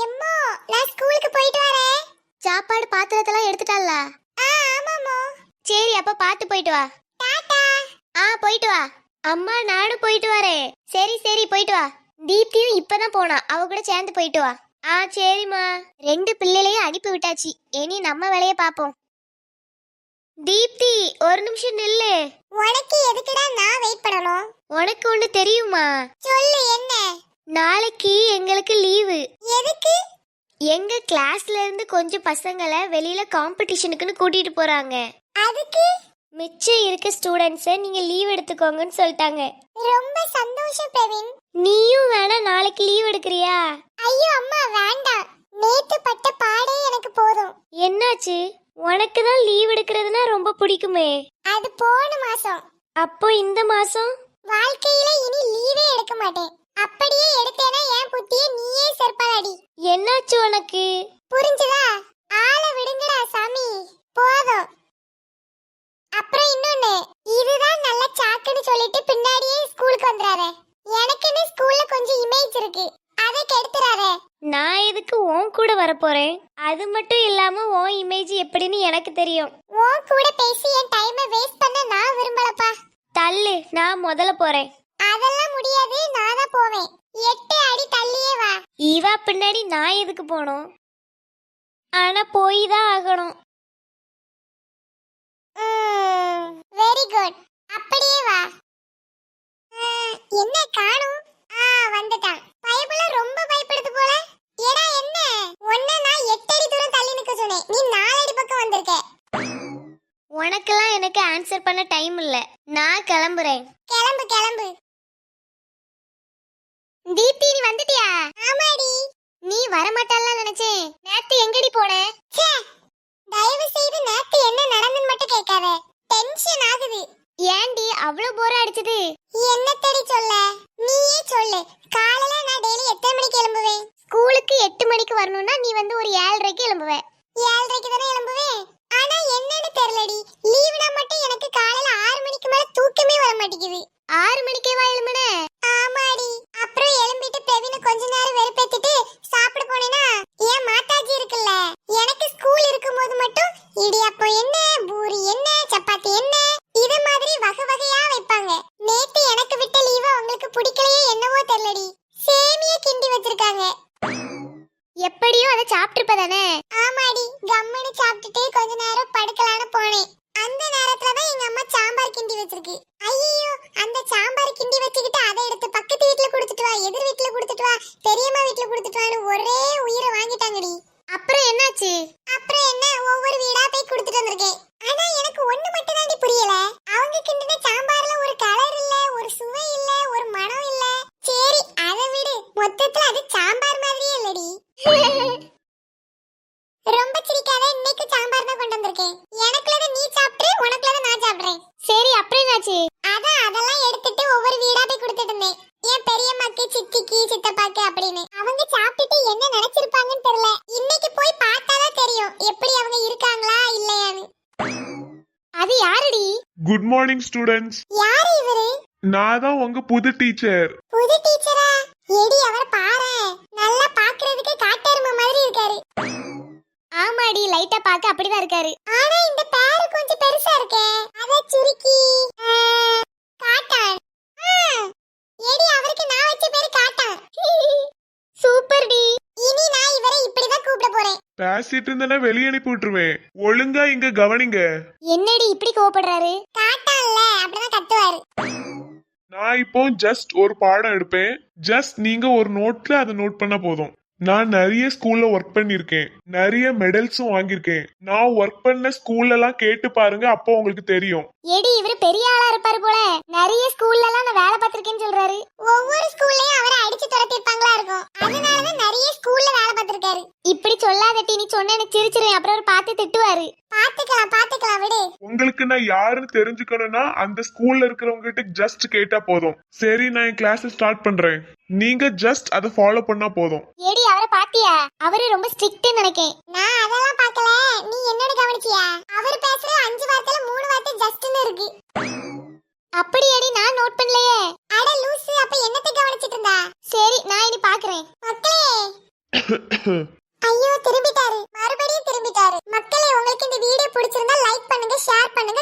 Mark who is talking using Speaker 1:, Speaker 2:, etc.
Speaker 1: எம்மா நான் ஸ்கூலுக்கு போயிட்டு வரேன்.
Speaker 2: சாப்பாடு பாத்திரத்தெல்லாம் எடுத்துட்டால?
Speaker 1: ஆமாமோ.
Speaker 2: சரி அப்ப பாத்து போயிட்டு வா.
Speaker 1: டாடா.
Speaker 2: போயிட்டு வா. அம்மா நானும் போயிட்டு வரேன். சரி சரி போயிட்டு வா. தீப்தியும் இப்பதான் போனா, அவ கூட சேர்ந்து போயிட்டு வா. சரிம்மா. 2 பிள்ளைகளையும் அனுப்பி விட்டாச்சு, இனி நம்ம வேலைய பாப்போம். தீப்தி ஒரு நிமிஷம் நில்லு.
Speaker 1: உனக்கு எதுக்குடா நான் வெயிட் பண்ணணும்?
Speaker 2: உனக்கு ஒண்ணு தெரியுமா?
Speaker 1: சொல்லு என்ன?
Speaker 2: நாளைக்கு எங்களுக்கு லீவு.
Speaker 1: எதுக்கு?
Speaker 2: எங்க கிளாஸ்ல இருந்து கொஞ்சம் பசங்களை வெளியில காம்படிஷனுக்குன்னு கூட்டிட்டு போறாங்க.
Speaker 1: அதுக்கு
Speaker 2: மிச்சம் இருக்க ஸ்டூடெண்ட்ஸை நீங்க லீவ் எடுத்துக்கோங்கன்னு சொல்லிட்டாங்க.
Speaker 1: ரொம்ப சந்தோஷம் பிரவீன்.
Speaker 2: நீயும் வேணா நாளைக்கு லீவ் எடுக்கறியா?
Speaker 1: ஐயோ அம்மா வேண்டாம், நேத்து பட்ட பாடே எனக்கு போதும்.
Speaker 2: என்னாச்சு? உனக்கு தான் லீவ் எடுக்கிறதுனா ரொம்ப பிடிக்குமே.
Speaker 1: அது போன மாசம்.
Speaker 2: அப்போ இந்த மாசம்?
Speaker 1: வாழ்க்கையில இனி லீவே எடுக்க மாட்டேன். அப்படியே எடுத்தேனா என் புத்தியை நீயே செருப்பாடி.
Speaker 2: என்னாச்சு உனக்கு?
Speaker 1: புரிஞ்சுதா? ஆளை விடுங்கடா சாமி, போதும். அப்புறம் இன்னொன்னு, இதுதான் நல்ல சாக்குன்னு சொல்லிட்டு பின்னாடியே ஸ்கூலுக்கு வந்துறாரே. எனக்குன்னு ஸ்கூல்ல கொஞ்சம் இமேஜ் இருக்கு, அதை கெடுத்துறாரே.
Speaker 2: நான் எதுக்கு உன் கூட வரப்போறேன்? அது மட்டும் இல்லாம உன் இமேஜ் எப்படின்னு எனக்கு தெரியும்.
Speaker 1: உன் கூட பேசி என் டைமை வேஸ்ட் பண்ண நான் விரும்பலப்பா.
Speaker 2: தள்ளு, நான் முதல்ல போறேன்.
Speaker 1: அதெல்லாம் முடியாது, நான் தான் போவேன். 8 அடி தள்ளியே வா.
Speaker 2: இவா பின்னாடி நான் எதுக்கு போகணும்? ஆனா போய் தான் ஆகணும்.
Speaker 1: வெரி குட், அப்படியே வா. என்ன காணும்? வந்துட்டான். பயப்புல ரொம்ப பயப்படுது போல. ஏடா என்ன? ஒண்ணே நான் 8 அடி தூரம் தள்ளி நிக்க சொன்னேன், நீ 4 அடி பக்கம் வந்திருக்க.
Speaker 2: உனக்கெல்லாம் எனக்கு ஆன்சர் பண்ண டைம் இல்ல, நான் கிளம்புறேன்.
Speaker 1: கிளம்பு கிளம்பு.
Speaker 2: தீப்தி நீ வந்துட்டியா?
Speaker 1: ஆமாடி.
Speaker 2: நீ வரமாட்டால நினைச்சேன். நேத்து எங்கடி போன?
Speaker 1: தயவு செய்து நேத்து என்ன நடந்துன்னு மட்டும் கேட்காத, டென்ஷன் ஆகுது.
Speaker 2: ஏண்டி அவ்வளவு போரா அடிச்சது?
Speaker 1: என்ன தேடி சொல்ல, நீயே சொல்லு. காலையில நான் டெய்லி எத்தனை மணிக்கு கிளம்புவேன்?
Speaker 2: ஸ்கூலுக்கு 8 மணிக்கு வரணும்னா நீ வந்து ஒரு 7:30க்கு கிளம்புவ.
Speaker 1: 7:30க்கு தானே கிளம்புவேன். ஆனா என்னன்னு தெரியலடி, லீவுனா மட்டும் எனக்கு காலையில 6 மணிக்கு மேல தூக்கமே வர மாட்டேங்குது.
Speaker 2: 6 மணிக்கே வா எழும்புன?
Speaker 1: ஆமாடி. அப்புறம் எழும்பிட்டு பிரவீன கொஞ்ச நேரம் வெறுப்பேத்திட்டு சாப்பிட போனேனா, என் மாதாஜி இருக்குல்ல, எனக்கு ஸ்கூல் இருக்கும்போது மட்டும் இடியாப்பம் என்ன, பூரி என்ன, சப்பாத்தி என்ன, இது மாதிரி வகை வகையா வைப்பாங்க. நேத்து எனக்கு விட்ட லீவ உங்களுக்கு பிடிக்கலையே என்னவோ தெரியலடி, சேமியா கிண்டி வச்சிருக்காங்க.
Speaker 2: எப்படியோ அதை சாப்பிட்டுப்பதானே?
Speaker 1: ஆமாடி, கம்முன்னு சாப்பிட்டுட்டு கொஞ்ச நேரம் படுக்கலான்னு போனேன். அந்த நேரத்துல தான் எங்க அம்மா சாம்பார் கிண்டி வச்சிருக்கு. ஐயோ, அந்த சாம்பார் கிண்டி வச்சுக்கிட்டு அதை எடுத்து பக்கத்து வீட்டுல கொடுத்துட்டு வா, எதிர் வீட்டுல கொடுத்துட்டு வா, பெரியம்மா வீட்டுல கொடுத்துட்டு வான்னு ஒரே உயிரை வாங்கிட்டாங்கடி.
Speaker 2: அப்புறம் என்னாச்சு?
Speaker 1: அப்புறம் என்ன, ஒவ்வொரு வீடா போய் கொடுத்துட்டு வந்திருக்கேன். ஆனா எனக்கு ஒண்ணு மட்டும் தாண்டி புரியல, அவங்க கிண்டின சாம்பார்ல ஒரு கலர் இல்ல, ஒரு சுவை இல்ல, ஒரு மனம் இல்ல. சரி அதை விடு, மொத்தத்துல அது சாம்பார் மாதிரியே இல்லடி. ரொம்ப சிரிக்காத, இன்னைக்கு சாம்பார் தான் கொண்டு வந்திருக்கேன். எனக்குள்ளத நீ சாப்பிட்டு, உனக்குள்ளத நான் சாப்பிடுறேன்.
Speaker 2: சரி அப்புறம் என்னாச்சு?
Speaker 1: அதெல்லாம் எடுத்துட்டு ஒவ்வொரு வீடா போய் கொடுத்துட்டு இருந்தேன். என் பெரியம்மாக்கு, சித்திக்கு, சித்தப்பாக்கு அப்படின்னு. அவங்க சாப்பிட்டுட்டு என்ன நினைச்சிருப்பாங்கன்னு தெரியல. இன்னைக்கு போய் பார்த்தாதான் தெரியும் எப்படி அவங்க இருக்காங்களா இல்லையான்னு.
Speaker 2: அது யாரடி?
Speaker 3: Good morning students.
Speaker 1: யாரு இவரு?
Speaker 3: நான் தான் உங்க புது டீச்சர்.
Speaker 1: புது டீச்சரா? ஏடி அவரை பாரு, நல்லா பாக்குறதுக்கு காட்டெருமை மாதிரி இருக்காரு.
Speaker 2: ஆமாடி, லைட்டா பாக்க அப்படிதான் இருக்காரு.
Speaker 1: ஆனா இந்த பேரு கொஞ்சம் பெருசா இருக்கே, அத சுருக்கி காட்டான். ஏடி அவருக்கு நான் வச்ச பேரு காட்டான்.
Speaker 2: Super D.
Speaker 1: இனி நான் இவரை இப்படிதான் கூப்பிட போறேன்.
Speaker 3: பேசிட்டு இருந்தேன்னா வெளியே அனுப்பி விட்டுருவேன். ஒழுங்கா இங்க கவனிங்க.
Speaker 2: என்னடி இப்படி கோவப்படுறாரு?
Speaker 1: காட்டான்ல அப்படிதான் கத்துவாரு.
Speaker 3: நான் இப்போ ஜஸ்ட் ஒரு பாடம் எடுப்பேன். ஜஸ்ட் நீங்க ஒரு நோட்ல அதை நோட் பண்ண போதும். நான் நிறைய ஸ்கூல்ல ஒர்க் பண்ணிருக்கேன், நிறைய மெடல்ஸும் வாங்கியிருக்கேன். நான் ஒர்க் பண்ண ஸ்கூல்ல எல்லாம் கேட்டு பாருங்க, அப்போ உங்களுக்கு தெரியும்.
Speaker 2: ஏடி இவரு பெரிய ஆளா இருப்பாரு போல, நிறைய ஸ்கூல்ல எல்லாம் நான் வேலை பார்த்திருக்கேன்னு சொல்றாரு.
Speaker 1: ஒவ்வொரு ஸ்கூல்லயும் அவரை அடிச்சு துரத்தி இருப்பாங்களா இருக்கும், அதனாலதான் நிறைய ஸ்கூல்ல வேலை பார்த்திருக்காரு.
Speaker 2: இப்படி சொல்லாதட்டி, நீ சொன்ன எனக்கு சிரிச்சிருவேன், அப்புறம் அவர் பார்த்து திட்டுவாரு.
Speaker 1: பாத்துக்கலாம் விடு.
Speaker 3: உங்களுக்கு நான் யாருன்னு தெரிஞ்சுக்கணும்னா அந்த ஸ்கூல்ல இருக்கிறவங்க கிட்ட ஜஸ்ட் கேட்டா போதும். சரி, நான் என் கிளாஸ் ஸ்டார்ட் பண்றேன். நீங்க ஜஸ்ட் அதை ஃபாலோ பண்ணா போதும்.
Speaker 2: ஏடி அவரை பாத்தியா? அவரு ரொம்ப ஸ்ட்ரிக்ட் நினைக்கேன்.
Speaker 1: நான் அதெல்லாம் பார்க்கல, நீ என்னோட கவனிச்சியா? அவர் பேசுற 5 வார்த்தையில 3 வார்த்தை ஜஸ்ட்னு இருக்கு.
Speaker 2: அப்படி ஏடி நான் நோட் பண்ணலையே.
Speaker 1: அட லூசு, அப்ப என்னத்தை கவனிச்சிட்டு இருந்தா?
Speaker 2: சரி நான் இனி பாக்குறேன்.
Speaker 1: மக்களே ஐயோ திரும்பிட்டாரு, மறுபடியும் திரும்பிட்டாரு. மக்களே, உங்களுக்கு இந்த வீடியோ பிடிச்சிருந்தா லைக் பண்ணுங்க, ஷேர் பண்ணுங்க,